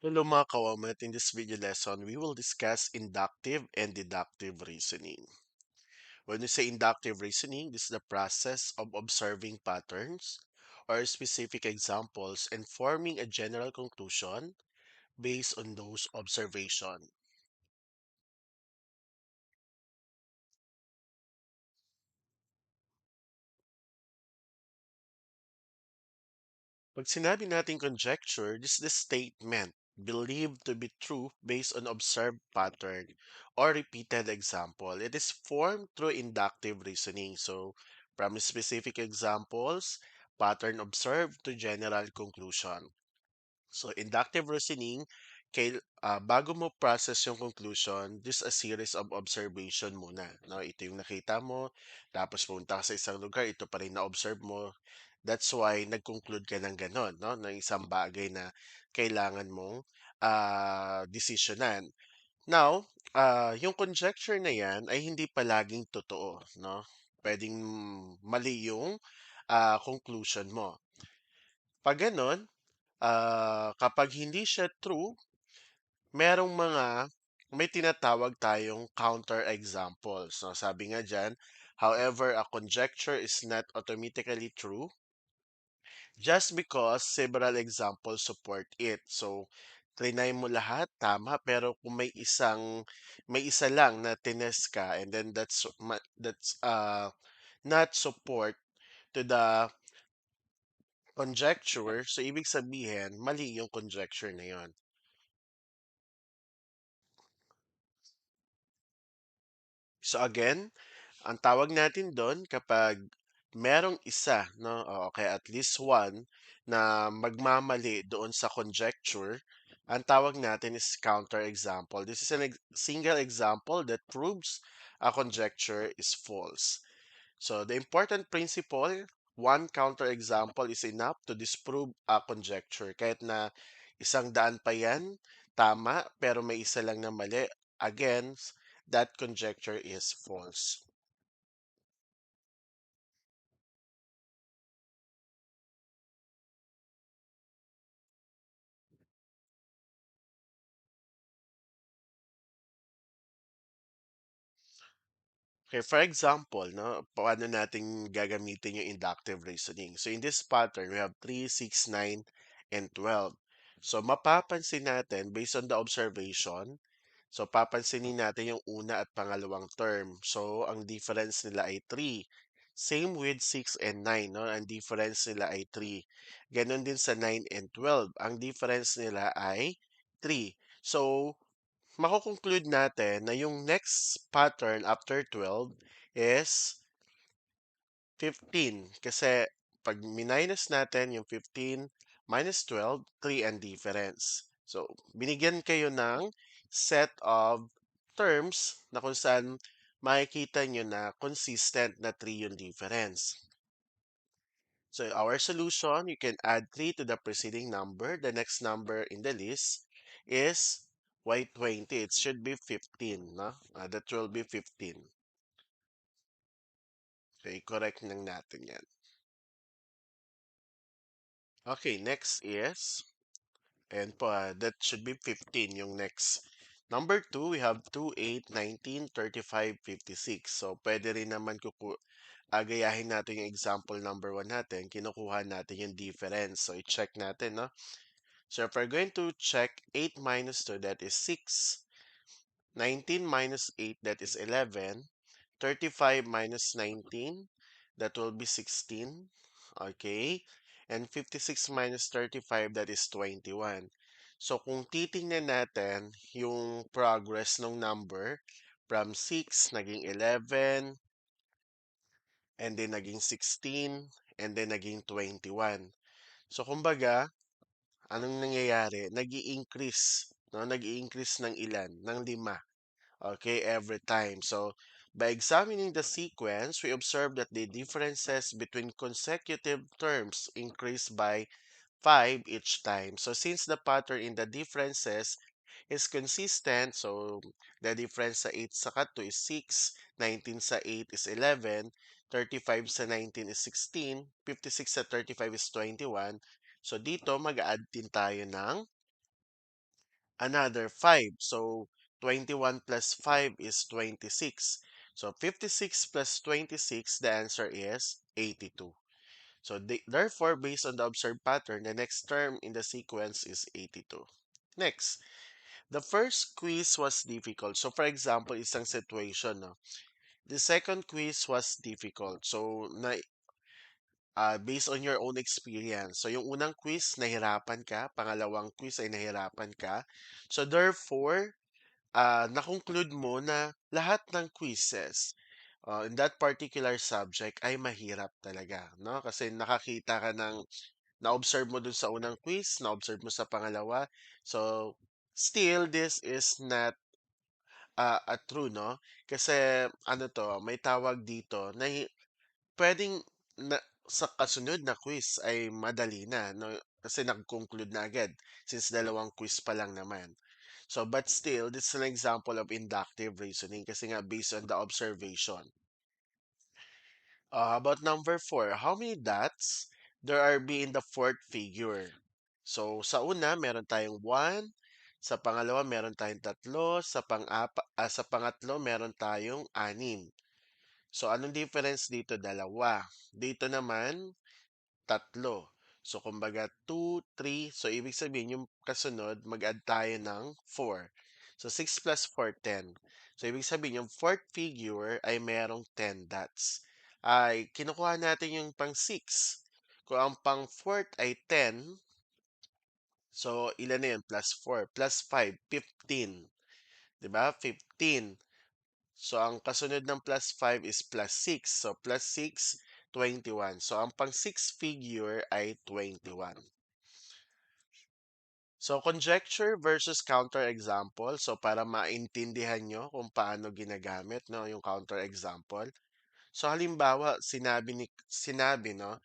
Hello mga kawamat, in this video lesson, we will discuss inductive and deductive reasoning. When we say inductive reasoning, this is the process of observing patterns or specific examples and forming a general conclusion based on those observations. Pag sinabi natin conjecture, this is the statement believed to be true based on observed pattern or repeated example. It is formed through inductive reasoning. So, from specific examples, pattern observed to general conclusion. So, inductive reasoning, bago mo process yung conclusion, this a series of observation muna. No? Ito yung nakita mo, tapos pumunta ka sa isang lugar, ito pa rin na-observe mo. That's why nag-conclude ka ng ganon, no? Ng isang bagay na kailangan mong desisyonan. Now, yung conjecture na yan ay hindi palaging totoo, no? Pwedeng mali yung conclusion mo. Pag ganon, kapag hindi siya true, merong may tinatawag tayong counter examples. So, sabi nga dyan, however, a conjecture is not automatically true just because several examples support it. So, trinay mo lahat, tama, pero kung may isa lang na tines ka and then that's not support to the conjecture, so ibig sabihin, mali yung conjecture na yon. So again, ang tawag natin doon kapag merong isa, no, o kaya at least one na magmamali doon sa conjecture, ang tawag natin is counterexample. This is a single example that proves a conjecture is false. So the important principle, one counterexample is enough to disprove a conjecture. Kahit na isang daan pa yan, tama, pero may isa lang na mali. Again, that conjecture is false. Okay, for example, no, paano natin gagamitin yung inductive reasoning? So in this pattern, we have 3, 6, 9, and 12. So mapapansin natin, based on the observation, so papansinin natin yung una at pangalawang term. So ang difference nila ay 3. Same with 6 and 9, no? Ang difference nila ay 3. Ganon din sa 9 and 12. Ang difference nila ay 3. So, mako-conclude natin na yung next pattern after 12 is 15. Kasi pag minus natin yung 15 minus 12, 3 ang difference. So, binigyan kayo ng set of terms na kung saan makikita nyo na consistent na 3 yung difference. So, our solution, you can add 3 to the preceding number. The next number in the list is y20. It should be 15, no? That will be 15. Okay, correct lang natin yan. Okay, next is, and po, that should be 15 yung next. Number 2, we have 2, 8, 19, 35, 56. So, pwede rin naman agayahin natin yung example number 1 natin. Kinukuha natin yung difference. So, i-check natin, no? So if we're going to check 8 minus 2, that is 6. 19 minus 8, that is 11. 35 minus 19, that will be 16. Okay. And 56 minus 35, that is 21. So kung titingnan natin yung progress ng number from 6, naging 11, and then naging 16, and then naging 21. So kumbaga, anong nangyayari? Nag-i-increase, no? Nag-i-increase ng ilan? Ng 5. Okay, every time. So, by examining the sequence, we observe that the differences between consecutive terms increase by 5 each time. So, since the pattern in the differences is consistent, so the difference sa 8 sa 2 is 6, 19 sa 8 is 11, 35 sa 19 is 16, 56 sa 35 is 21. So, dito mag-add din tayo ng another 5. So 21 plus 5 is 26. So 56 plus 26, the answer is 82. So therefore, based on the observed pattern, the next term in the sequence is 82. Next, the first quiz was difficult. So for example, isang situation, no? The second quiz was difficult. So based on your own experience. So yung unang quiz, nahirapan ka. Pangalawang quiz ay nahirapan ka. So therefore, na-conclude mo na lahat ng quizzes in that particular subject ay mahirap talaga, no? Kasi nakakita ka ng na-observe mo dun sa unang quiz, na-observe mo sa pangalawa. So, still, this is not a true, no? Kasi, ano to, may tawag dito na pwedeng na, sa kasunod na quiz ay madali na, no? Kasi nag-conclude na agad since dalawang quiz pa lang naman. So, but still, this is an example of inductive reasoning kasi nga based on the observation. About number 4, how many dots there are be in the fourth figure? So, sa una, meron tayong 1. Sa pangalawa, meron tayong 3. Sa pangatlo, meron tayong 6. So, anong difference dito? Dalawa. Dito naman, tatlo. So, kumbaga, 2, 3. So, ibig sabihin, yung kasunod, mag-add tayo ng 4. So, 6 plus 4, 10. So, ibig sabihin, yung fourth figure ay merong 10 dots. Ay, kinukuha natin yung pang 6. Kung ang pang fourth ay 10, so, ilan na yun? Plus 4. Plus 5, 15. Diba? 15. So, ang kasunod ng plus 5 is plus 6. So, plus 6, 21. So, ang pang 6 figure ay 21. So, conjecture versus counter example. So, para maintindihan nyo kung paano ginagamit, no, yung counter example. So, halimbawa, sinabi, no,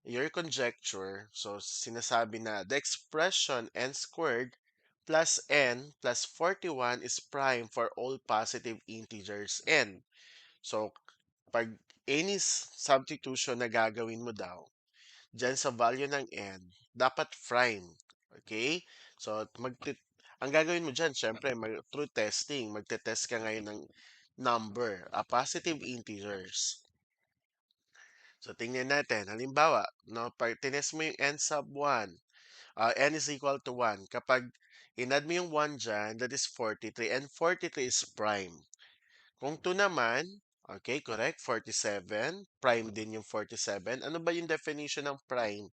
your conjecture, so sinasabi na the expression n squared plus n plus 41 is prime for all positive integers n. So, pag any substitution na gagawin mo daw, dyan sa value ng n, dapat prime. Okay? So, ang gagawin mo dyan, syempre, through testing, magte-test ka ngayon ng number, positive integers. So, tingnan natin. Halimbawa, no, pag tinest mo yung n sub 1, n is equal to 1. Kapag inad mo yung 1 dyan, that is 43. And 43 is prime. Kung 2 naman, okay, correct, 47. Prime din yung 47. Ano ba yung definition ng prime?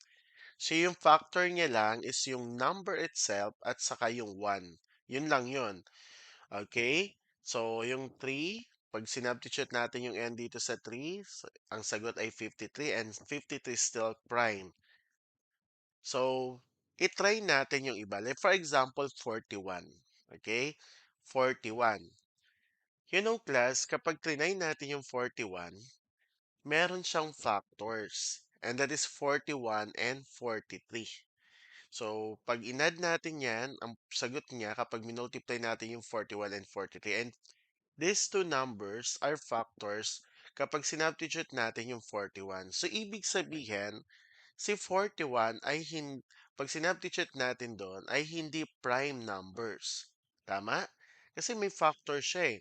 So, yung factor niya lang is yung number itself at saka yung 1. Yun lang yun. Okay? So, yung 3, pag sinubstitute natin yung n dito sa 3, ang sagot ay 53 and 53 is still prime. So, itry natin yung iba. Like for example, 41. Okay? 41. You know, class, kapag trinay natin yung 41, meron siyang factors. And that is 41 and 43. So, pag inad natin yan, ang sagot niya kapag minultiply natin yung 41 and 43. And these two numbers are factors kapag sinubstitute natin yung 41. So, ibig sabihin, si 41 ay pag sinubstitute natin doon, ay hindi prime numbers. Tama? Kasi may factor siya eh.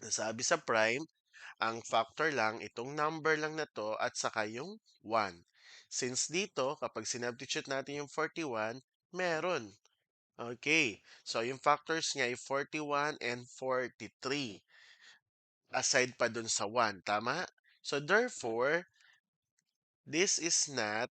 Nasabi sa prime, ang factor lang, itong number lang na to at saka yung 1. Since dito, kapag sinubstitute natin yung 41, meron. Okay. So, yung factors niya ay 41 and 43. Aside pa dun sa 1. Tama? So, therefore, this is not,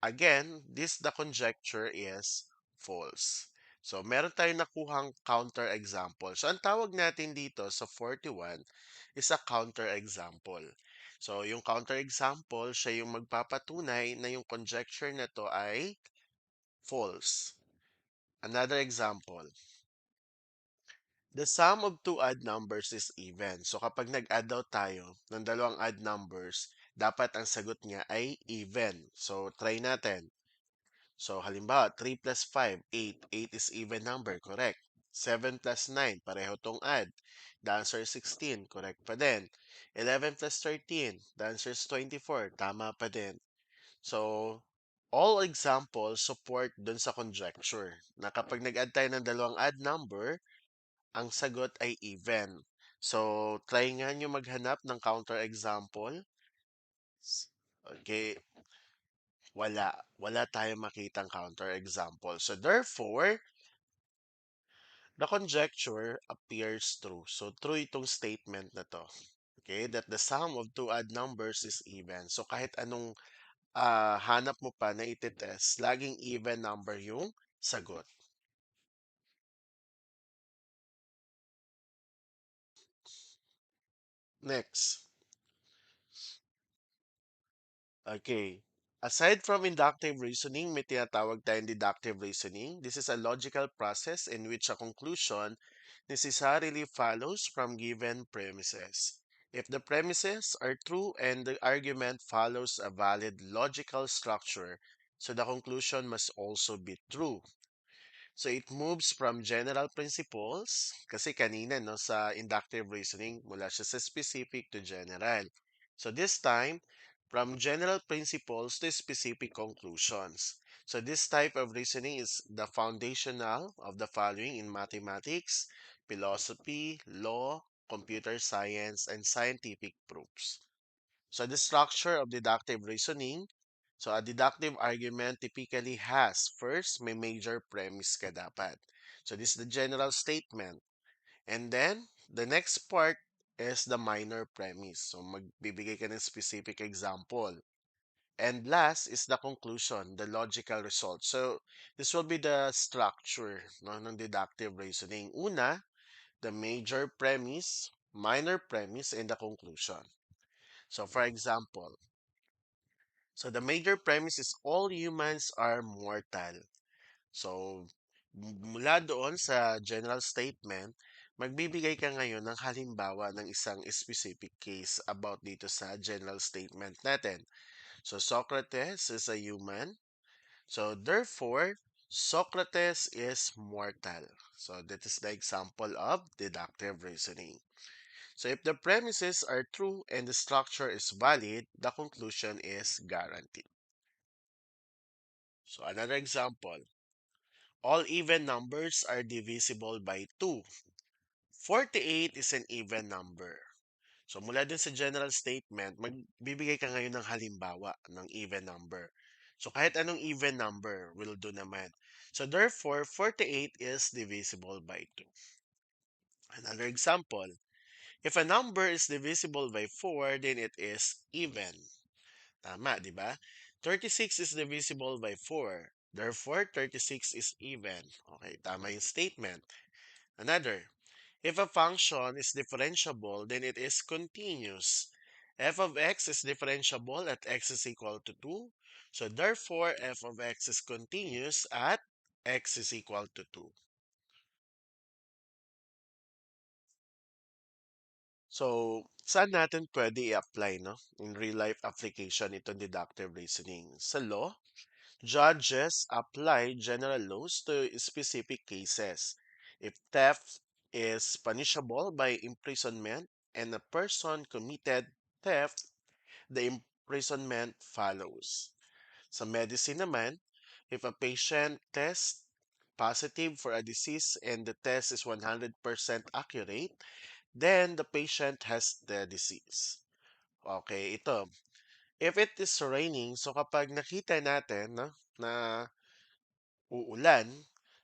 again, the conjecture is false. So, meron tayong nakuhang counter example. So, ang tawag natin dito sa 41 is a counter example. So, yung counter example, siya yung magpapatunay na yung conjecture na to ay false. Another example. The sum of two odd numbers is even. So, kapag nag-add daw tayo ng dalawang odd numbers, dapat ang sagot niya ay even. So, try natin. So, halimbawa, 3 plus 5, 8. 8 is even number, correct. 7 plus 9, pareho tong add. The answer is 16, correct pa din. 11 plus 13, the answer is 24, tama pa din. So, All examples support dun sa conjecture na kapag nag-add tayo ng dalawang odd number, ang sagot ay even. So, try nga nyo maghanap ng counter example. Okay, wala tayong makitang counter example. So, therefore, the conjecture appears true. So, true itong statement na to. Okay, that the sum of two odd numbers is even. So, kahit anong hanap mo pa na ititest, laging even number yung sagot. Next. Okay. Aside from inductive reasoning, may tinatawag tayong deductive reasoning. This is a logical process in which a conclusion necessarily follows from given premises. If the premises are true and the argument follows a valid logical structure, so the conclusion must also be true. So it moves from general principles, kasi kanina no, sa inductive reasoning, mula siya sa specific to general. So this time, from general principles to specific conclusions. So this type of reasoning is the foundational of the following in mathematics, philosophy, law, computer science, and scientific proofs. So the structure of deductive reasoning. So a deductive argument typically has first may major premise ka dapat. So this is the general statement. And then the next part is the minor premise. So magbibigay ka ng specific example. And last is the conclusion, the logical result. So this will be the structure no, ng deductive reasoning. Una, the major premise, minor premise, and the conclusion. So for example, so the major premise is all humans are mortal. So mula doon sa general statement, magbibigay ka ngayon ng halimbawa ng isang specific case about dito sa general statement natin. So Socrates is a human. So therefore, Socrates is mortal. So that is the example of deductive reasoning. So if the premises are true and the structure is valid, the conclusion is guaranteed. So another example, all even numbers are divisible by 2. 48 is an even number. So mula din sa general statement, magbibigay ka ngayon ng halimbawa ng even number. So kahit anong even number will do naman. So therefore, 48 is divisible by 2. Another example, if a number is divisible by 4, then it is even. Tama, di ba? 36 is divisible by 4. Therefore, 36 is even. Okay, tama yung statement. Another, if a function is differentiable, then it is continuous. F of x is differentiable at x is equal to 2. So therefore, f of x is continuous at x is equal to 2. So, saan natin pwede i-apply, no? In real-life application itong deductive reasoning. Sa law, judges apply general laws to specific cases. If theft is punishable by imprisonment and a person committed theft, the imprisonment follows. Sa medicine naman, if a patient tests positive for a disease and the test is 100% accurate, then the patient has the disease. Okay, ito. If it is raining, so kapag nakita natin no, na uulan,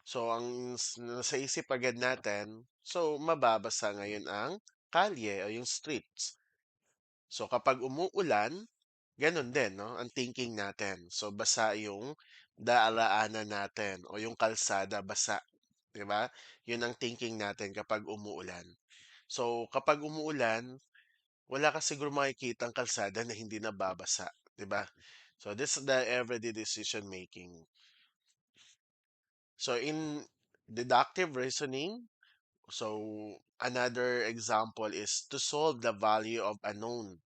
so ang nasa isip agad natin, so mababasa ngayon ang kalye o yung streets. So kapag umuulan, ganun din, no? Ang thinking natin. So basa yung daalaanan natin o yung kalsada basa, 'di ba? 'Yun ang thinking natin kapag umuulan. So kapag umuulan, wala ka siguro makikitang kalsada na hindi nababasa, 'di ba? So this is the everyday decision making. So in deductive reasoning, so another example is to solve the value of a known.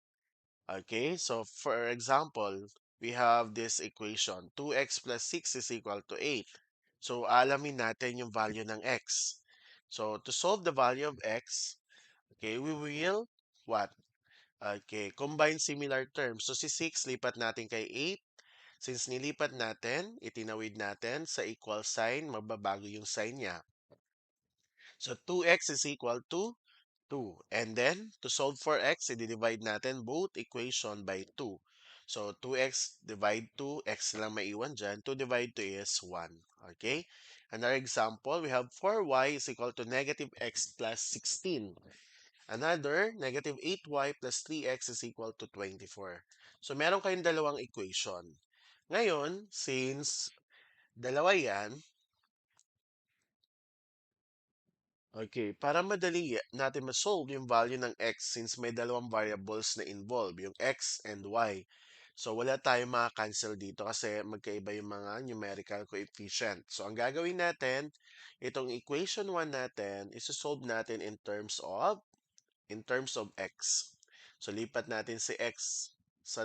Okay, so for example, we have this equation, 2x plus 6 is equal to 8. So alamin natin yung value ng x. So to solve the value of x, okay, we will what? Okay, combine similar terms. So si 6 lipat natin kay 8. Since nilipat natin, itinawid natin sa equal sign, magbabago yung sign niya. So 2x is equal to 2. And then, to solve for x, i-divide natin both equation by 2. So 2x divide 2, x lang maiwan dyan. 2 divide 2 is 1. Okay? Another example, we have 4y is equal to negative x plus 16. Another, negative 8y plus 3x is equal to 24. So meron kayong dalawang equation. Ngayon, since dalawa yan, okay, para madali natin ma-solve yung value ng x since may dalawang variables na involved, yung x and y. So wala tayong maka-cancel dito kasi magkaiba yung mga numerical coefficient. So ang gagawin natin, itong equation 1 natin, isosolve natin in terms of x. So lipat natin si x sa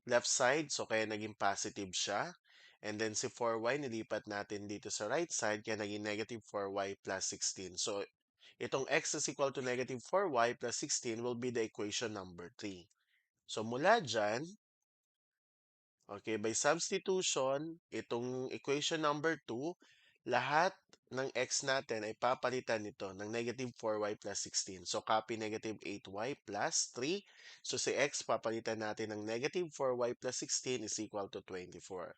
left side, so kaya naging positive siya. And then si 4y nilipat natin dito sa right side, kaya naging negative 4y plus 16. So itong x is equal to negative 4y plus 16 will be the equation number 3. So mula dyan, okay, by substitution, itong equation number 2, lahat ng x natin ay papalitan nito ng negative 4y plus 16. So, copy negative 8y plus 3. So, si x papalitan natin ng negative 4y plus 16 is equal to 24.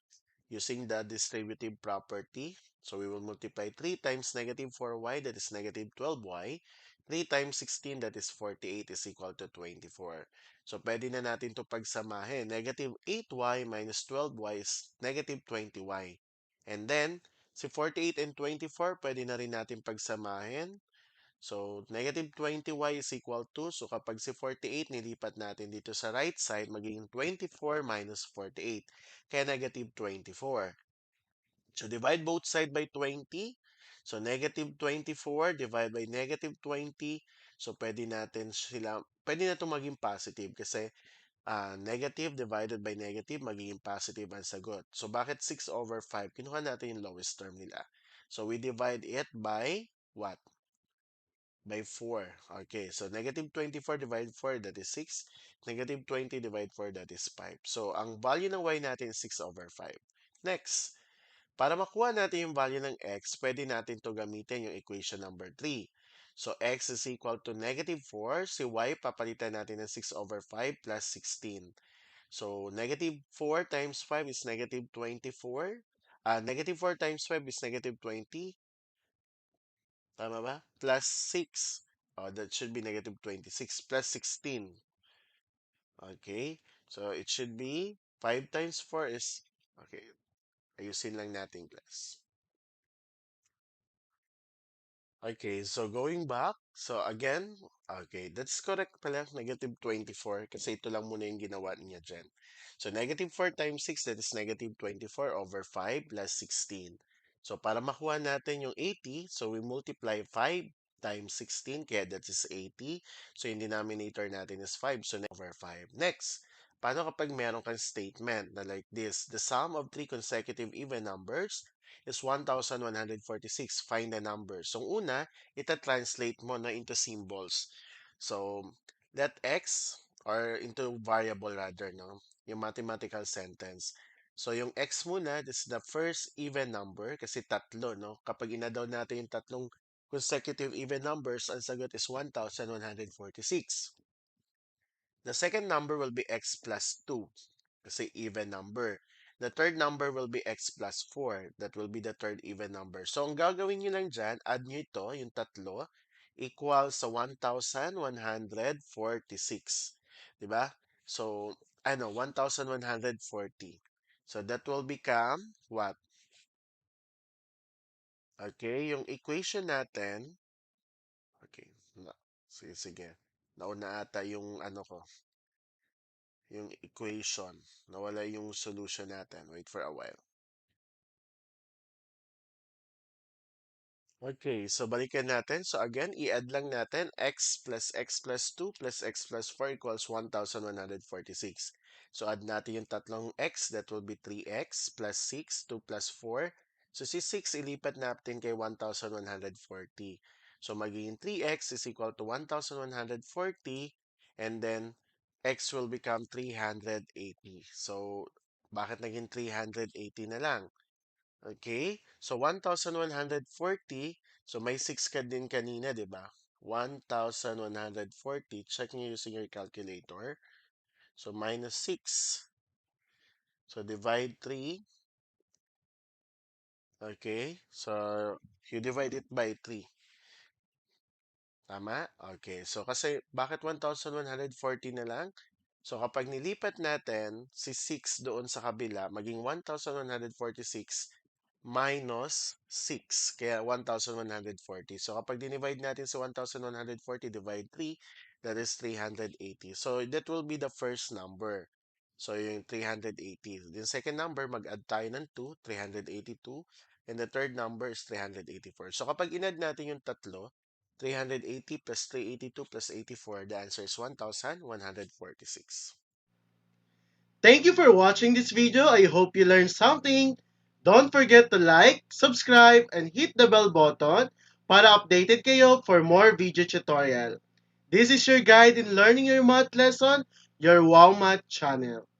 Using the distributive property, so we will multiply 3 times negative 4y, that is negative 12y. 3 times 16, that is 48, is equal to 24. So, pwede na natin ito pagsamahin. Negative 8y minus 12y is negative 20y. And then, si 48 and 24, pwede na rin natin pagsamahin. So, negative 20y is equal to, so kapag si 48 nilipat natin dito sa right side, magiging 24 minus 48. Kaya negative 24. So, divide both side by 20. So, negative 24 divided by negative 20. So, pwede na ito maging positive kasi negative divided by negative, magiging positive ang sagot. So, bakit 6 over 5? Kinuha natin yung lowest term nila. So, we divide it by what? By 4. Okay, so negative 24 divided 4, that is 6. Negative 20 divided 4, that is 5. So, ang value ng y natin is 6 over 5. Next, para makuha natin yung value ng x, pwede natin to gamitin yung equation number 3. So, x is equal to negative 4. Si y, papalitan natin ng 6 over 5 plus 16. So, negative 4 times 5 is negative 24. Negative 4 times 5 is negative 20. Tama ba? Plus 6. Oh, that should be negative 26 plus 16. Okay. So, it should be 5 times 4 is... Okay. Ayusin lang natin, class. Okay, so going back, so again, okay, that's correct pala, negative 24, kasi ito lang muna yung ginawa niya dyan. So, negative 4 times 6, that is negative 24 over 5 plus 16. So, para makuha natin yung 80, so we multiply 5 times 16, kaya that is 80. So, yung denominator natin is 5, so over 5. Next, paano kapag meron kang statement na like this? The sum of three consecutive even numbers is 1,146. Find the number. So, una, ita-translate mo na into symbols. So, let x, or into variable rather, no? Yung mathematical sentence. So, yung x muna, this is the first even number kasi tatlo, no? Kapag inadaw natin yung tatlong consecutive even numbers, ang sagot is 1,146. The second number will be x plus 2 kasi even number. The third number will be x plus 4. That will be the third even number. So, ang gagawin nyo lang dyan, add nyo ito, yung tatlo, equal sa 1,146. Diba? So, 1,140. So, that will become what? Okay, yung equation natin, okay, sige, sige. Nauna ata yung ko, yung equation. Nawala yung solution natin. Wait for a while. Okay, so balikan natin. So again, i-add lang natin x plus 2 plus x plus 4 equals 1,146. So add natin yung tatlong x, that will be 3x plus 6, 2 plus 4. So si 6, ilipat natin kay 1,140. So magiging 3x is equal to 1,140 and then x will become 380. So Bakit naging 380 na lang? Okay? So, 1,140. So, may 6 ka din kanina, di ba? 1,140. Check nyo using your calculator. So, minus 6. So, divide 3. Okay? So, you divide it by 3. Tama? Okay. So, kasi, bakit 1,140 na lang? So, kapag nilipat natin si 6 doon sa kabila, maging 1,146 minus 6. Kaya 1,140. So, kapag dinivide natin sa 1,140, divide 3, that is 380. So, that will be the first number. So, yung 380. The second number, mag-add tayo ng 2, 382. And the third number is 384. So, kapag inad natin yung tatlo, 380 plus 382 plus 84, the answer is 1,146. Thank you for watching this video. I hope you learned something. Don't forget to like, subscribe, and hit the bell button para updated kayo for more video tutorial. This is your guide in learning your math lesson, your Wow Math channel.